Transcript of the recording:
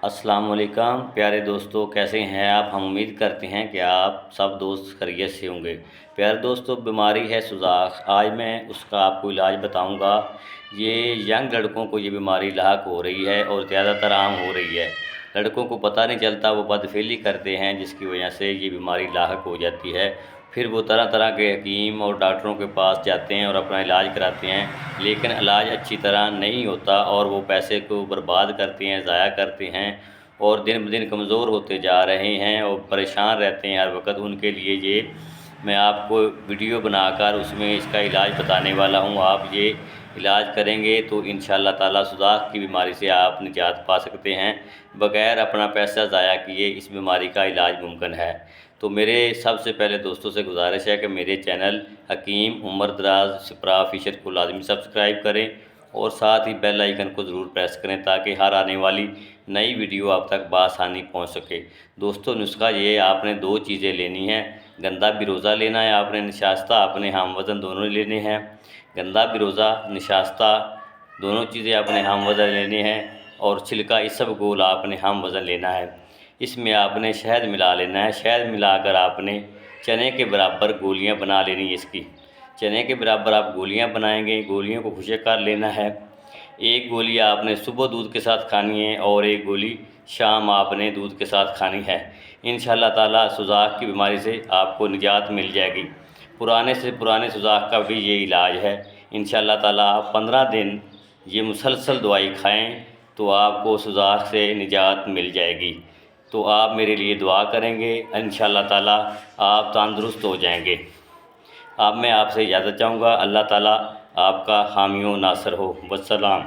अस्सलाम वालेकुम प्यारे दोस्तों, कैसे हैं आप। हम उम्मीद करते हैं कि आप सब दोस्त खैरियत से होंगे। प्यारे दोस्तों, बीमारी है सुजाख। आज मैं उसका आपको इलाज बताऊंगा। ये यंग लड़कों को ये बीमारी लाक हो रही है और ज़्यादातर आम हो रही है। लड़कों को पता नहीं चलता, वो बदफेली करते हैं जिसकी वजह से ये बीमारी लाक हो जाती है। फिर वो तरह तरह के हकीम और डॉक्टरों के पास जाते हैं और अपना इलाज कराते हैं, लेकिन इलाज अच्छी तरह नहीं होता और वो पैसे को बर्बाद करते हैं, ज़ाया करते हैं और दिन ब दिन कमज़ोर होते जा रहे हैं और परेशान रहते हैं हर वक्त। उनके लिए ये मैं आपको वीडियो बनाकर उसमें इसका इलाज बताने वाला हूँ। आप ये इलाज करेंगे तो इंशाअल्लाह ताला सुजाख की बीमारी से आप निजात पा सकते हैं। बग़ैर अपना पैसा ज़ाया किए इस बीमारी का इलाज मुमकिन है। तो मेरे सबसे पहले दोस्तों से गुजारिश है कि मेरे चैनल हकीम उमर दराज शिप्रा ऑफिशियल को लाजमी सब्सक्राइब करें और साथ ही बेल आइकन को ज़रूर प्रेस करें ताकि हर आने वाली नई वीडियो आप तक बआसानी पहुंच सके। दोस्तों, नुस्खा ये आपने दो चीज़ें लेनी हैं। गंदा बिरोज़ा लेना है आपने, निशास्ता अपने हम वज़न दोनों लेने हैं। गंदा बिरोज़ा निशास्ता दोनों चीज़ें अपने हम वज़न लेने हैं और छिलका इसबगोल आपने हम वज़न लेना है। इसमें आपने शहद मिला लेना है। शहद मिलाकर आपने चने के बराबर गोलियां बना लेनी है। इसकी चने के बराबर आप गोलियां बनाएंगे। गोलियों को खुशक कर लेना है। एक गोली आपने सुबह दूध के साथ खानी है और एक गोली शाम आपने दूध के साथ खानी है। इंशाअल्लाह ताला सुजाख की बीमारी से आपको निजात मिल जाएगी। पुराने से पुराने सुजाख का भी ये इलाज है। इंशाअल्लाह ताला आप 15 दिन ये मुसलसल दवाई खाएं तो आपको सुजाख से निजात मिल जाएगी। तो आप मेरे लिए दुआ करेंगे, इंशाअल्लाह ताला आप तंदुरुस्त हो जाएंगे। अब मैं आपसे इजाज़त चाहूँगा। अल्लाह ताला आपका हामी व नासर हो। वस्सलाम।